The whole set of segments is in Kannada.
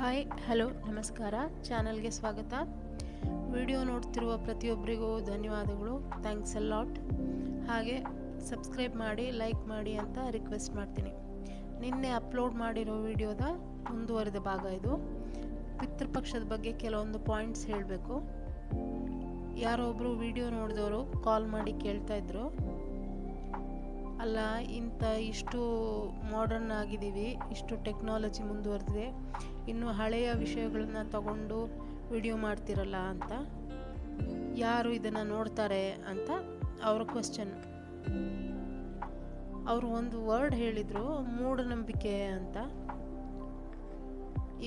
ಹಾಯ್ ಹಲೋ ನಮಸ್ಕಾರ ಚಾನಲ್ಗೆ ಸ್ವಾಗತ. ವಿಡಿಯೋ ನೋಡ್ತಿರುವ ಪ್ರತಿಯೊಬ್ಬರಿಗೂ ಧನ್ಯವಾದಗಳು, ಥ್ಯಾಂಕ್ಸ್ ಅ ಲಾಟ್. ಹಾಗೆ ಸಬ್ಸ್ಕ್ರೈಬ್ ಮಾಡಿ, ಲೈಕ್ ಮಾಡಿ ಅಂತ ರಿಕ್ವೆಸ್ಟ್ ಮಾಡ್ತೀನಿ. ನಿನ್ನೆ ಅಪ್ಲೋಡ್ ಮಾಡಿರೋ ವಿಡಿಯೋದ ಮುಂದುವರೆದ ಭಾಗ ಇದು. ಪಿತೃಪಕ್ಷದ ಬಗ್ಗೆ ಕೆಲವೊಂದು ಪಾಯಿಂಟ್ಸ್ ಹೇಳಬೇಕು. ಯಾರೋ ಒಬ್ಬರು ವಿಡಿಯೋ ನೋಡಿದವರು ಕಾಲ್ ಮಾಡಿ ಕೇಳ್ತಾ ಇದ್ರು, ಅಲ್ಲ ಇಷ್ಟು ಮಾಡರ್ನ್ ಆಗಿದ್ದೀವಿ, ಇಷ್ಟು ಟೆಕ್ನಾಲಜಿ ಮುಂದುವರೆದಿದೆ, ಇನ್ನು ಹಳೆಯ ವಿಷಯಗಳನ್ನ ತಗೊಂಡು ವಿಡಿಯೋ ಮಾಡ್ತಿರಲ್ಲ ಅಂತ. ಯಾರು ಇದನ್ನು ನೋಡ್ತಾರೆ ಅಂತ ಅವರ ಕ್ವೆಶ್ಚನ್. ಅವರು ಒಂದು ವರ್ಡ್ ಹೇಳಿದರು, ಮೂಢನಂಬಿಕೆ ಅಂತ.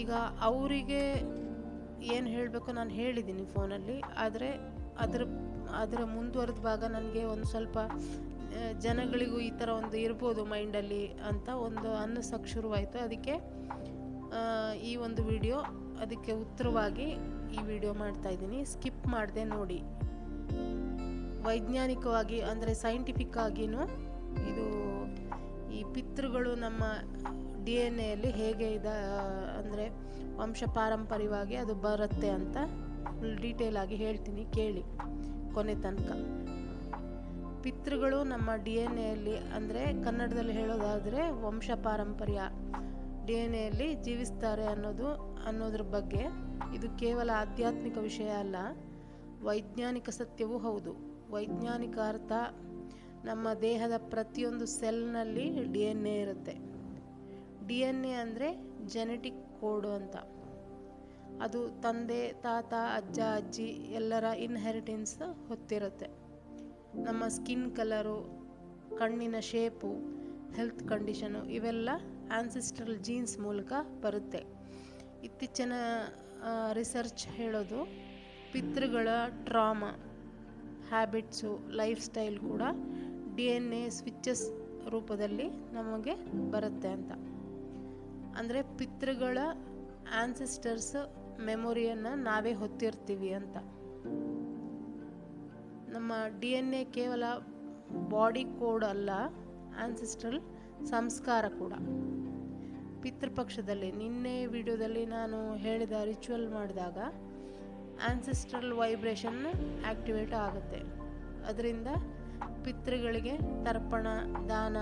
ಈಗ ಅವರಿಗೆ ಏನು ಹೇಳಬೇಕು ನಾನು ಹೇಳಿದ್ದೀನಿ ಫೋನಲ್ಲಿ, ಆದರೆ ಅದರ ಮುಂದುವರೆದ ಭಾಗ ನನಗೆ ಒಂದು ಸ್ವಲ್ಪ ಜನಗಳಿಗೂ ಈ ಥರ ಒಂದು ಇರ್ಬೋದು ಮೈಂಡಲ್ಲಿ ಅಂತ ಒಂದು ಅನ್ನಿಸೋಕ್ಕೆ ಶುರುವಾಯಿತು. ಅದಕ್ಕೆ ಈ ಒಂದು ವಿಡಿಯೋ ಅದಕ್ಕೆ ಉತ್ತರವಾಗಿ ಈ ವಿಡಿಯೋ ಮಾಡ್ತಾಯಿದ್ದೀನಿ. ಸ್ಕಿಪ್ ಮಾಡದೆ ನೋಡಿ. ವೈಜ್ಞಾನಿಕವಾಗಿ ಅಂದರೆ ಸೈಂಟಿಫಿಕ್ ಆಗಿಯೂ ಇದು ಈ ಪಿತೃಗಳು ನಮ್ಮ DNA ಹೇಗೆ ಅಂದರೆ ವಂಶ ಪಾರಂಪರ್ಯವಾಗಿ ಅದು ಬರುತ್ತೆ ಅಂತ ಡೀಟೇಲ್ ಆಗಿ ಹೇಳ್ತೀನಿ, ಕೇಳಿ ಕೊನೆ ತನಕ. ಪಿತೃಗಳು ನಮ್ಮ DNA ಅಂದರೆ ಕನ್ನಡದಲ್ಲಿ ಹೇಳೋದಾದರೆ ವಂಶ ಪಾರಂಪರ್ಯ DNA ಜೀವಿಸ್ತಾರೆ ಅನ್ನೋದ್ರ ಬಗ್ಗೆ. ಇದು ಕೇವಲ ಆಧ್ಯಾತ್ಮಿಕ ವಿಷಯ ಅಲ್ಲ, ವೈಜ್ಞಾನಿಕ ಸತ್ಯವೂ ಹೌದು. ವೈಜ್ಞಾನಿಕ ಅರ್ಥ, ನಮ್ಮ ದೇಹದ ಪ್ರತಿಯೊಂದು ಸೆಲ್ನಲ್ಲಿ DNA ಇರುತ್ತೆ. DNA ಅಂದರೆ ಜೆನೆಟಿಕ್ ಕೋಡು ಅಂತ. ಅದು ತಂದೆ, ತಾತ, ಅಜ್ಜ, ಅಜ್ಜಿ ಎಲ್ಲರ ಇನ್ಹೆರಿಟೆನ್ಸ್ ಹೊತ್ತಿರುತ್ತೆ. ನಮ್ಮ ಸ್ಕಿನ್ ಕಲರು, ಕಣ್ಣಿನ ಶೇಪು, ಹೆಲ್ತ್ ಕಂಡೀಷನು ಇವೆಲ್ಲ ಆನ್ಸಿಸ್ಟ್ರಲ್ ಜೀನ್ಸ್ ಮೂಲಕ ಬರುತ್ತೆ. ಇತ್ತೀಚಿನ ರಿಸರ್ಚ್ ಹೇಳೋದು, ಪಿತೃಗಳ ಟ್ರಾಮಾ, ಹ್ಯಾಬಿಟ್ಸು, ಲೈಫ್ ಸ್ಟೈಲ್ ಕೂಡ DNA ಸ್ವಿಚಸ್ ರೂಪದಲ್ಲಿ ನಮಗೆ ಬರುತ್ತೆ ಅಂತ. ಅಂದರೆ ಪಿತೃಗಳ ಆನ್ಸಿಸ್ಟರ್ಸ್ ಮೆಮೊರಿಯನ್ನು ನಾವೇ ಹೊತ್ತಿರ್ತೀವಿ ಅಂತ. ನಮ್ಮ DNA ಕೇವಲ ಬಾಡಿ ಕೋಡ್ ಅಲ್ಲ, ಆನ್ಸಿಸ್ಟ್ರಲ್ ಸಂಸ್ಕಾರ ಕೂಡ. ಪಿತೃಪಕ್ಷದಲ್ಲಿ ನಿನ್ನೆ ವಿಡಿಯೋದಲ್ಲಿ ನಾನು ಹೇಳಿದ ರಿಚುವಲ್ ಮಾಡಿದಾಗ ಆನ್ಸಿಸ್ಟ್ರಲ್ ವೈಬ್ರೇಷನ್ ಆ್ಯಕ್ಟಿವೇಟ್ ಆಗುತ್ತೆ. ಅದರಿಂದ ಪಿತೃಗಳಿಗೆ ತರ್ಪಣ, ದಾನ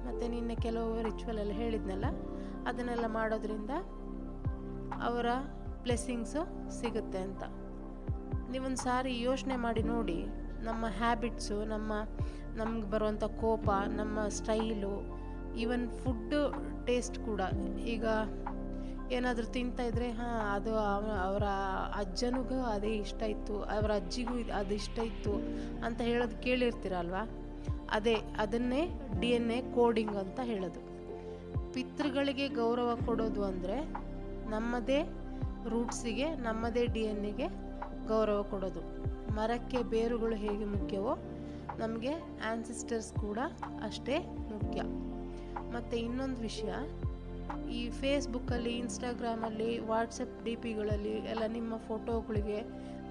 ಮತ್ತು ನಿನ್ನೆ ಕೆಲವು ರಿಚುವಲಲ್ಲಿ ಹೇಳಿದ್ನಲ್ಲ, ಅದನ್ನೆಲ್ಲ ಮಾಡೋದ್ರಿಂದ ಅವರ ಬ್ಲೆಸ್ಸಿಂಗ್ಸು ಸಿಗುತ್ತೆ ಅಂತ. ನೀವೊಂದು ಸಾರಿ ಯೋಚನೆ ಮಾಡಿ ನೋಡಿ, ನಮ್ಮ ಹ್ಯಾಬಿಟ್ಸು, ನಮ್ಗೆ ಬರುವಂಥ ಕೋಪ, ನಮ್ಮ ಸ್ಟೈಲು, ಈವನ್ ಫುಡ್ಡು ಟೇಸ್ಟ್ ಕೂಡ. ಈಗ ಏನಾದರೂ ತಿಂತಾಯಿದ್ರೆ ಅದು ಅವರ ಅಜ್ಜನಿಗೂ ಅದೇ ಇಷ್ಟ ಇತ್ತು, ಅವರ ಅಜ್ಜಿಗೂ ಅದು ಇಷ್ಟ ಇತ್ತು ಅಂತ ಹೇಳೋದು ಕೇಳಿರ್ತೀರಲ್ವ. ಅದನ್ನೇ DNA ಕೋಡಿಂಗ್ ಅಂತ ಹೇಳೋದು. ಪಿತೃಗಳಿಗೆ ಗೌರವ ಕೊಡೋದು ಅಂದರೆ ನಮ್ಮದೇ ರೂಟ್ಸಿಗೆ, ನಮ್ಮದೇ DNA ಗೌರವ ಕೊಡೋದು. ಮರಕ್ಕೆ ಬೇರುಗಳು ಹೇಗೆ ಮುಖ್ಯವೋ ನಮಗೆ ಆನ್ಸಿಸ್ಟರ್ಸ್ ಕೂಡ ಅಷ್ಟೇ ಮುಖ್ಯ. ಮತ್ತು ಇನ್ನೊಂದು ವಿಷಯ, ಈ ಫೇಸ್ಬುಕ್ಕಲ್ಲಿ, ಇನ್ಸ್ಟಾಗ್ರಾಮಲ್ಲಿ, ವಾಟ್ಸಪ್ DPಗಳಲ್ಲಿ ಎಲ್ಲ ನಿಮ್ಮ ಫೋಟೋಗಳಿಗೆ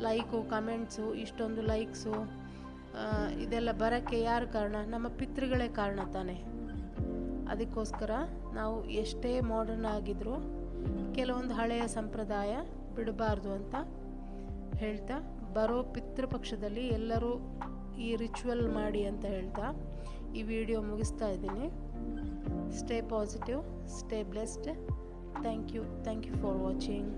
ಲೈಕು, ಕಮೆಂಟ್ಸು, ಇಷ್ಟೊಂದು ಲೈಕ್ಸು ಇದೆಲ್ಲ ಬರೋಕ್ಕೆ ಯಾರು ಕಾರಣ? ನಮ್ಮ ಪಿತೃಗಳೇ ಕಾರಣ ತಾನೆ. ಅದಕ್ಕೋಸ್ಕರ ನಾವು ಎಷ್ಟೇ ಮಾಡರ್ನ್ ಆಗಿದ್ರೂ ಕೆಲವೊಂದು ಹಳೆಯ ಸಂಪ್ರದಾಯ ಬಿಡಬಾರ್ದು ಅಂತ ಹೇಳ್ತಾ, ಬರೋ ಪಿತೃಪಕ್ಷದಲ್ಲಿ ಎಲ್ಲರೂ ಈ ರಿಚುವಲ್ ಮಾಡಿ ಅಂತ ಹೇಳ್ತಾ ಈ ವಿಡಿಯೋ ಮುಗಿಸ್ತಾ ಇದ್ದೀನಿ. Stay positive, stay blessed. Thank you for watching.